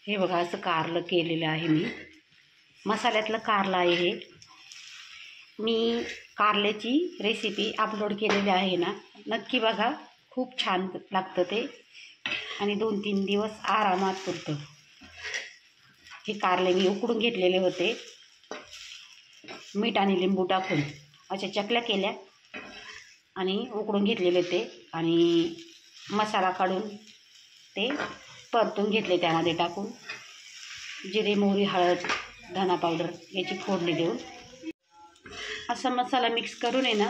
हे बघा असं कारलं केलेलं आहे मी. मसाल्यातलं कारलं आहे हे. मी कारल्याची रेसिपी अपलोड केलेली आहे ना, नक्की बघा. खूप छान लागतं ते आणि 2-3 दिवस आरामात पुरतं. हे कारले मी उकडून घेतलेले होते, मीठ आणि लिंबू टाकून अशा चकल्या केल्या आणि उकडून घेतलेले ते आणि मसाला काढून ते परतून घेतले. त्यामध्ये टाकून जिरे, मोहरी, हळद, धना पावडर याची फोडणी देऊन असा मसाला मिक्स करून आहे ना,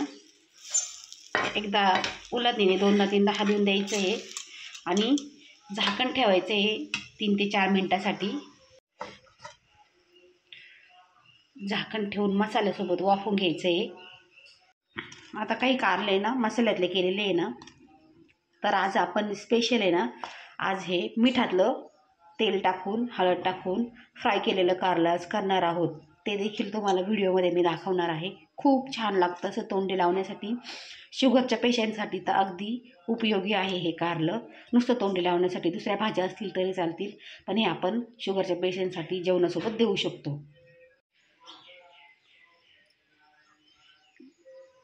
एकदा उलटणीने 2दा-3दा हलवून द्यायचं आहे आणि झाकण ठेवायचं आहे 3 ते 4 मिनटासाठी. झाकण ठेवून मसाल्यासोबत वाफवून घ्यायचं आहे. आता काही कारले ना मसाल्यातले केलेले आहे ना, तर आज आपण स्पेशल आहे ना, आज हे मिठातलं तेल टाकून हळद टाकून फ्राय केलेलं कारलं आज करणार आहोत. ते देखील तुम्हाला व्हिडिओमध्ये मी दाखवणार आहे. खूप छान लागतं असं तोंडी लावण्यासाठी. शुगरच्या पेशंटसाठी तर अगदी उपयोगी आहे हे कारलं. नुसतं तोंडी लावण्यासाठी दुसऱ्या भाज्या असतील तरी चालतील, पण हे आपण शुगरच्या पेशंटसाठी जेवणासोबत देऊ शकतो.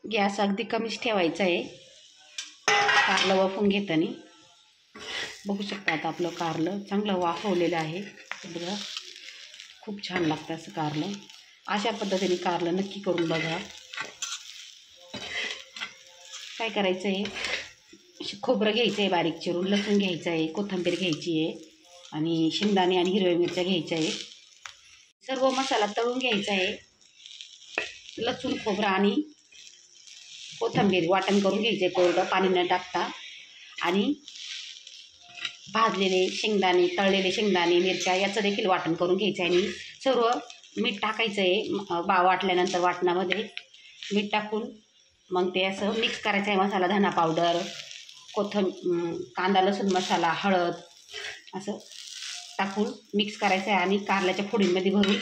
गॅस अगदी कमीच ठेवायचा आहे कारलं वाफवून घेताना. बघू शकता आता आपलं कारलं चांगलं वाफवलेलं आहे. बघा खूप छान लागतं असं कारलं. अशा पद्धतीने कारलं नक्की करून बघा. काय करायचं आहे, खोबरं घ्यायचं आहे बारीक चिरून, लसूण घ्यायचं आहे, कोथिंबीर घ्यायची आहे आणि शेंगदाणे आणि हिरव्या मिरच्या घ्यायच्या आहे. सर्व मसाला तळून घ्यायचा आहे. लसूण, खोबरं आणि कोथिंबीर वाटण करून घ्यायचे कोरडं, पाणी न टाकता. आणि भाजलेले शेंगदाणे, तळलेले शेंगदाणे, मिरच्या याचं देखील वाटण करून घ्यायचं आहे. आणि सर्व मीठ टाकायचं आहे. वाटल्यानंतर वाटणामध्ये मीठ टाकून मग ते असं मिक्स करायचं आहे. मसाला, धना पावडर, कांदा लसूण मसाला, हळद असं टाकून मिक्स करायचं आहे आणि कारल्याच्या फोडींमध्ये भरून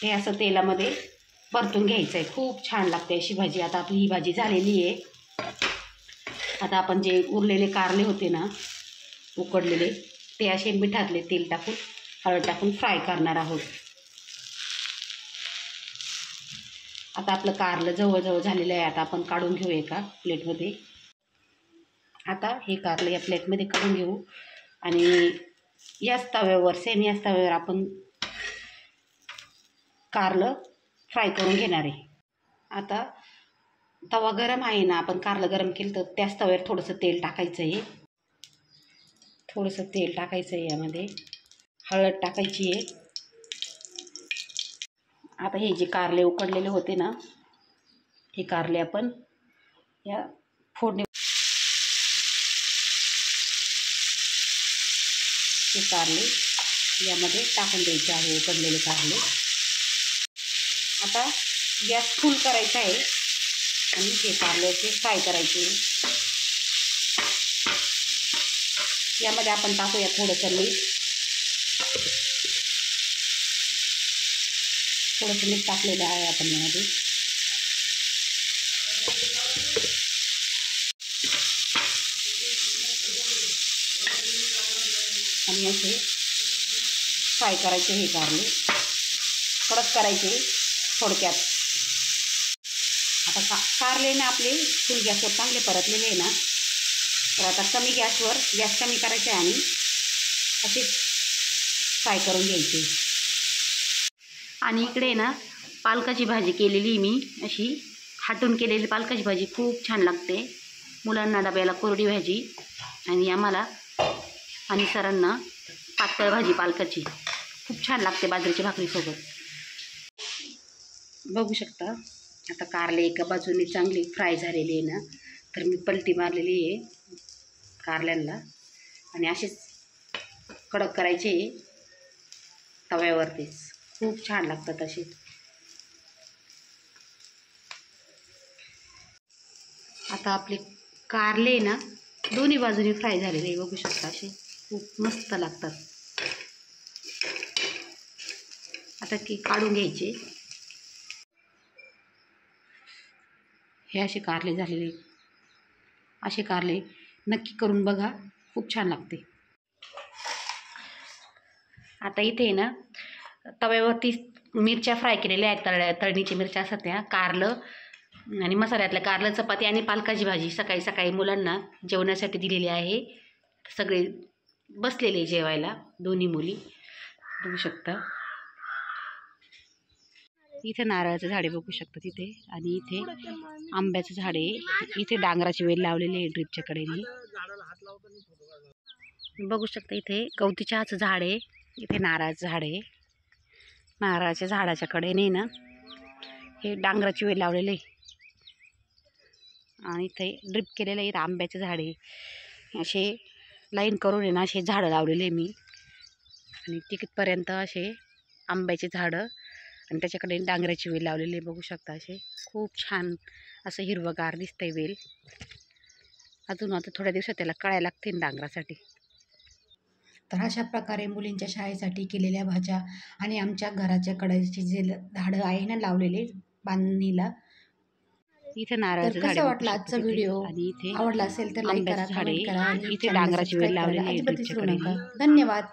हे असं तेलामध्ये परतून घ्यायचं आहे. खूप छान लागते अशी भाजी. आता आपली ही भाजी झालेली आहे. आता आपण जे उरलेले कारले होते ना उकडलेले, ते असे मिठातले तेल टाकून हळद टाकून फ्राय करणार आहोत. आता आपलं कारलं जवळजवळ झालेलं आहे. आता आपण काढून घेऊ एका प्लेटमध्ये. आता हे कारलं या प्लेटमध्ये काढून घेऊ आणि याच तव्यावर, सेम याच तव्यावर आपण कारलं फ्राय करून घेणार आहे. आता तवा गरम आहे ना, आपण कारलं गरम केलं तर त्याच तव्यावर थोडंसं तेल टाकायचं आहे. थोडंसं तेल टाकायचं आहे. यामध्ये हळद टाकायची आहे. आता हे जे कारले उकडलेले होते ना, हे कारले आपण या फोडणी हे कारले यामध्ये टाकून द्यायचे आहे. उकडलेले कारले. आता गॅस फुल करायचा आहे आणि हे कारल्याचे फ्राय करायचे. यामध्ये आपण टाकूया थोडंसं मीठ. थोडंसं मीठ टाकलेलं आहे आपण यामध्ये. आणि असे फ्राय करायचे हे कारले. कडक करायचे थोडक्यात. आता कारले ना आपले फुल गॅसवर चांगले परतलेले आहे ना, तर आता कमी गॅसवर गॅस कमी करायचे आणि असे फ्राय करून घ्यायचे. आणि इकडे ना पालकाची भाजी केलेली मी, अशी हाटून केलेली पालकाची भाजी खूप छान लागते. मुलांना डब्याला कोरडी भाजी आणि आम्हाला आणि सरांना पातळ भाजी पालकाची खूप छान लागते बाजरीच्या भाकरीसोबत. बघू शकता आता कारले एका बाजूने चांगली फ्राय झालेली आहे ना, तर मी पलटी मारलेली आहे कारल्यांना आणि असेच कडक करायचे तव्यावरतीच. खूप छान लागतात असे. आता आपले कारले ना दोन्ही बाजूने फ्राय झालेले बघू शकता. असे खूप मस्त लागतात. आता की काढून घ्यायचे. हे असे कारले झालेले. असे कारले नक्की करून बघा, खूप छान लागते. आता इथे आहे ना तव्यावरती मिरच्या फ्राय केलेल्या आहेत, तळणीची मिरच्या असतात त्या, कारलं आणि मसाल्यातलं कारलं, चपाती आणि पालकाची भाजी सकाळी सकाळी मुलांना जेवणासाठी दिलेली आहे. सगळे बसलेले जेवायला, दोन्ही मुली बघू शकता. इथे नारळाचं झाडे बघू शकता तिथे, आणि इथे आंब्याचं झाड आहे. इथे डांगराची वेल लावलेली आहे ड्रिपच्या कडेने बघू शकता. इथे गवती चहाचं झाड आहे, इथे नारळाचं झाड आहे. नारळाच्या झाडाच्या कडेने ना हे डांगराची वेल लावलेली आहे, आणि इथे ड्रिप केलेलं आहे. आंब्याचे झाड आहे, असे लाईन करून आहे ना असे झाडं लावलेले मी, आणि तिकडपर्यंत असे आंब्याचे झाडं आणि त्याच्याकडे डांगराची वेल लावलेली आहे. बघू शकता असे खूप छान असं हिरवंगार दिसतंय वेल. अजून आता थोड्या दिवसात त्याला कळायला लागतील डांगरासाठी. तर अशा प्रकारे मुलींच्या शाळेसाठी केलेल्या भाज्या आणि आमच्या घराच्या कडेचे जे झाडं आहे ना लावलेले बांधणीला. इथे नारळाचं झाड. कसं वाटलं आजचा व्हिडिओ? आणि इथे आवडला असेल तर लाईक करा, कमेंट करा आणि इथे डांगराची वेल लावलेली आहे. धन्यवाद.